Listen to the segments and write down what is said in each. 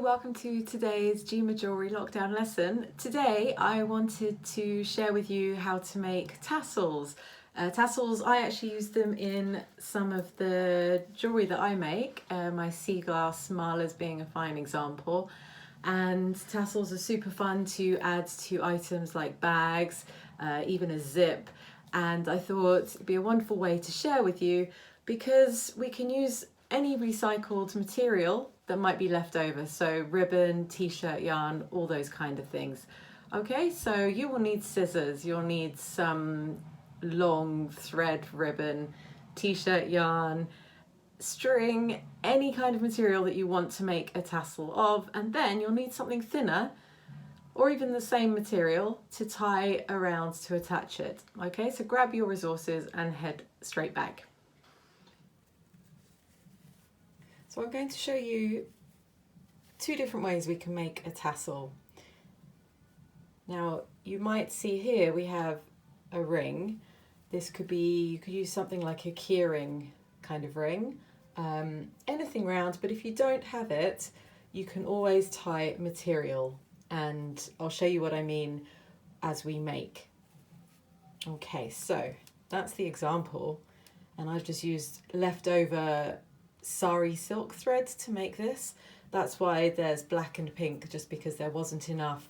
welcome to today's Gema Jewellery Lockdown lesson. Today I wanted to share with you how to make tassels. Tassels, I actually use them in some of the jewellery that I make, my sea glass malas being a fine example. And tassels are super fun to add to items like bags, even a zip. And I thought it'd be a wonderful way to share with you because we can use any recycled material that might be left over, so ribbon, t-shirt yarn, all those kind of things. Okay, so you will need scissors, you'll need some long thread ribbon, t-shirt yarn, string, any kind of material that you want to make a tassel of, and then you'll need something thinner or even the same material to tie around to attach it. Okay, so grab your resources and head straight back. So I'm going to show you two different ways we can make a tassel. Now you might see here we have a ring. This could be, you could use something like a keyring kind of ring, anything round, but if you don't have it, you can always tie material, and I'll show you what I mean as we make. Okay, so that's the example, and I've just used leftover sari silk thread to make this. That's why there's black and pink, just because there wasn't enough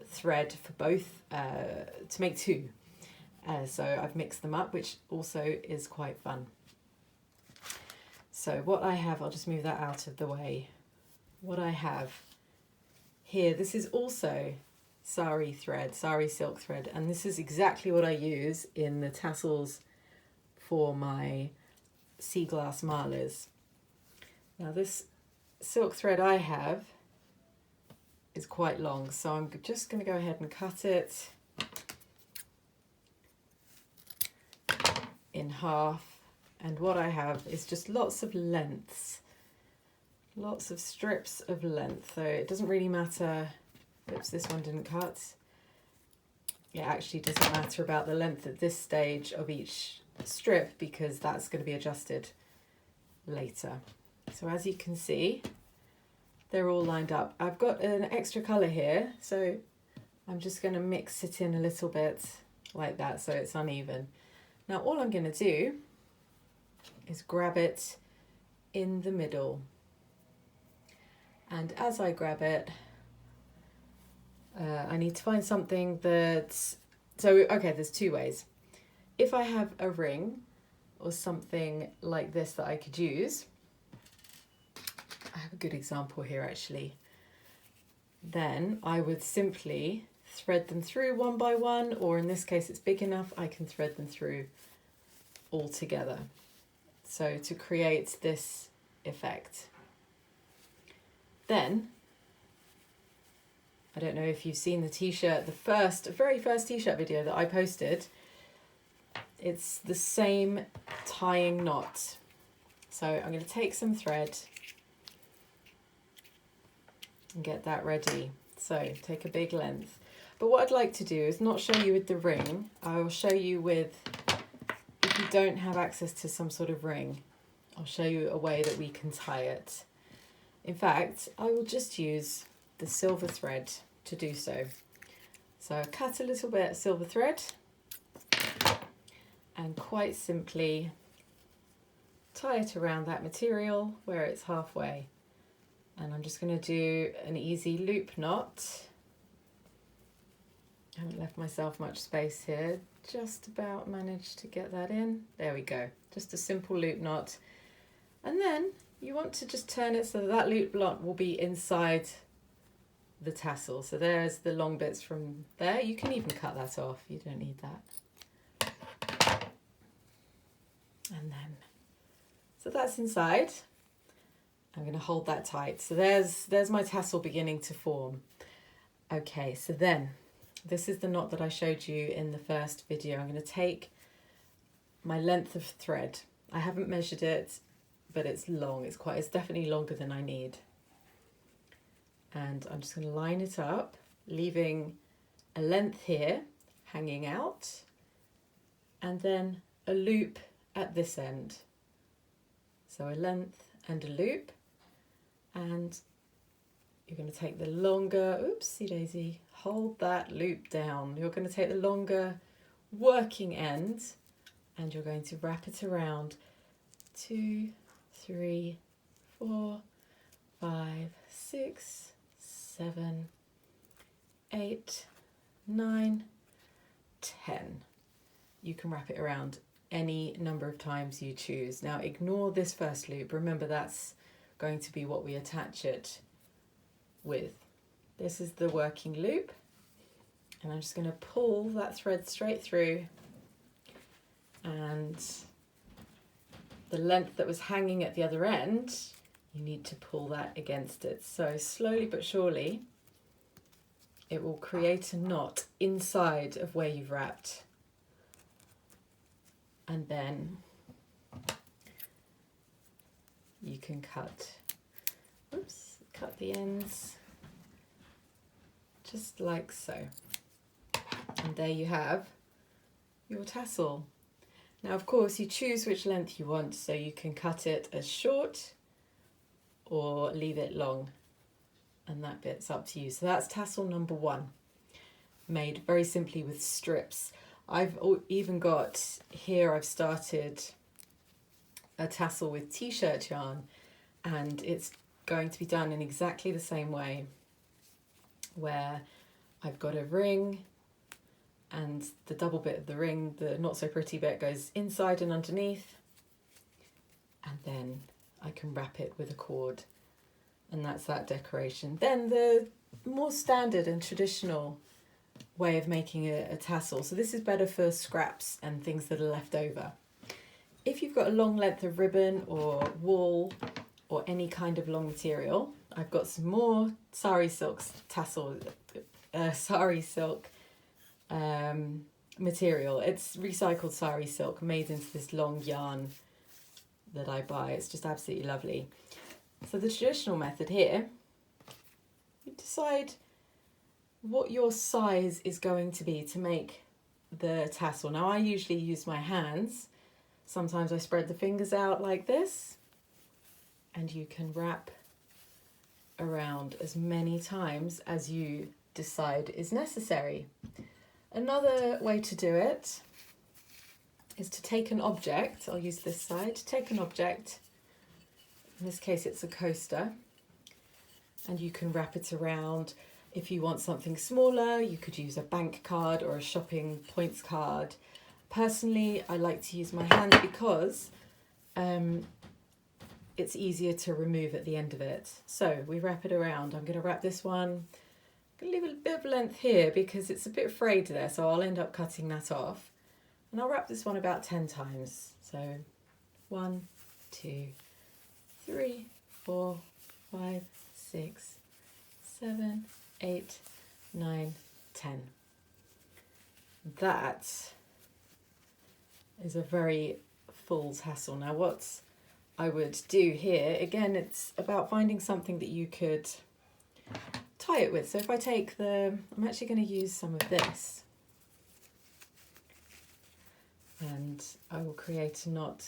thread for both to make two. So I've mixed them up, which also is quite fun. So what I have, I'll just move that out of the way. What I have here, this is also sari thread, sari silk thread, and this is exactly what I use in the tassels for my sea glass malas. Now this silk thread I have is quite long, so I'm just going to go ahead and cut it in half, and what I have is just lots of lengths, lots of strips of length, so it doesn't really matter. Oops, this one didn't cut. It actually doesn't matter about the length at this stage of each strip because that's going to be adjusted later. So as you can see, they're all lined up. I've got an extra colour here, so I'm just going to mix it in a little bit like that so it's uneven. Now all I'm going to do is grab it in the middle, and as I grab it, I need to find something that's, so okay, there's two ways. If I have a ring or something like this that I could use, I have a good example here actually, then I would simply thread them through one by one, or in this case it's big enough I can thread them through all together, so to create this effect. Then, I don't know if you've seen the t-shirt, the very first t-shirt video that I posted. It's the same tying knot. So I'm going to take some thread and get that ready. So take a big length. But what I'd like to do is not show you with the ring. I'll show you with, if you don't have access to some sort of ring, I'll show you a way that we can tie it. In fact, I will just use the silver thread to do so. So I cut a little bit of silver thread and quite simply tie it around that material where it's halfway. And I'm just going to do an easy loop knot. I haven't left myself much space here, just about managed to get that in. There we go, just a simple loop knot. And then you want to just turn it so that that loop knot will be inside the tassel. So there's the long bits from there. You can even cut that off, you don't need that. And then, so that's inside. I'm going to hold that tight. So there's my tassel beginning to form. Okay, so then this is the knot that I showed you in the first video. I'm going to take my length of thread. I haven't measured it, but it's long. It's definitely longer than I need. And I'm just going to line it up, leaving a length here hanging out, and then a loop at this end. So a length and a loop, and you're going to take the longer, oopsie daisy, hold that loop down. You're going to take the longer working end and you're going to wrap it around 2, 3, 4, 5, 6, 7, 8, 9, 10. You can wrap it around any number of times you choose. Now ignore this first loop. Remember, that's going to be what we attach it with. This is the working loop, and I'm just going to pull that thread straight through, and the length that was hanging at the other end, you need to pull that against it. So slowly but surely it will create a knot inside of where you've wrapped, and then you can cut the ends just like so, and there you have your tassel. Now of course you choose which length you want, so you can cut it as short or leave it long, and that bit's up to you. So that's tassel number 1, made very simply with strips. I've even got here, I've started a tassel with t-shirt yarn, and it's going to be done in exactly the same way, where I've got a ring and the double bit of the ring, the not so pretty bit, goes inside and underneath, and then I can wrap it with a cord, and that's that decoration. Then the more standard and traditional way of making a tassel, so this is better for scraps and things that are left over. If you've got a long length of ribbon or wool or any kind of long material, I've got some more sari silk material. It's recycled sari silk made into this long yarn that I buy. It's just absolutely lovely. So the traditional method here, you decide what your size is going to be to make the tassel. Now I usually use my hands. Sometimes I spread the fingers out like this, and you can wrap around as many times as you decide is necessary. Another way to do it is to take an object. I'll use this side. Take an object, in this case it's a coaster, and you can wrap it around. If you want something smaller, you could use a bank card or a shopping points card. Personally, I like to use my hand because it's easier to remove at the end of it. So we wrap it around. I'm going to wrap this one. I'm going to leave a bit of length here because it's a bit frayed there, so I'll end up cutting that off. And I'll wrap this one about 10 times. So 1, 2, 3, 4, 5, 6, 7, 8, 9, 10. That is a very full tassel. Now what I would do here, again, it's about finding something that you could tie it with. So if I take I'm actually going to use some of this, and I will create a knot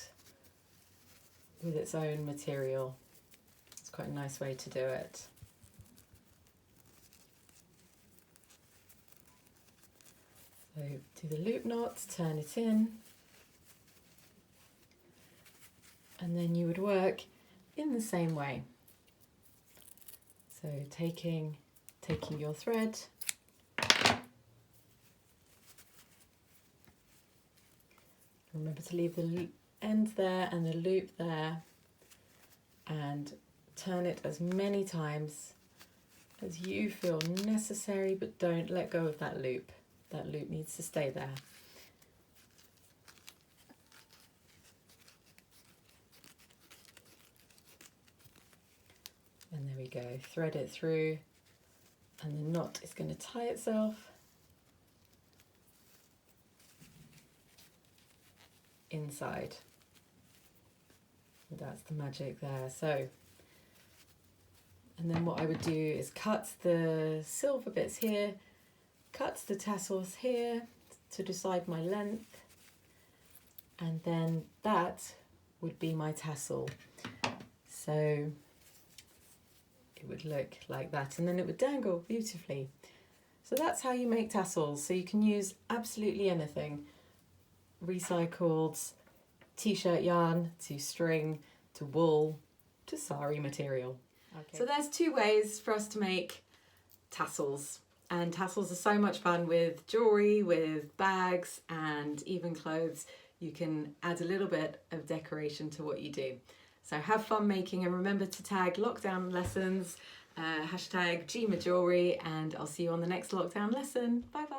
with its own material. It's quite a nice way to do it. So do the loop knots, turn it in, and then you would work in the same way. So taking your thread, remember to leave the end there and the loop there, and turn it as many times as you feel necessary, but don't let go of that loop. That loop needs to stay there. And there we go, thread it through, and the knot is going to tie itself inside. And that's the magic there. So, and then what I would do is cut the silver bits here, cut the tassels here to decide my length, and then that would be my tassel. So it would look like that, and then it would dangle beautifully. So that's how you make tassels. So you can use absolutely anything, recycled t-shirt yarn to string to wool to sari material. Okay. So there's 2 ways for us to make tassels, and tassels are so much fun with jewellery, with bags and even clothes. You can add a little bit of decoration to what you do. So have fun making, and remember to tag Lockdown Lessons, hashtag Gma Jewellery, and I'll see you on the next lockdown lesson. Bye bye.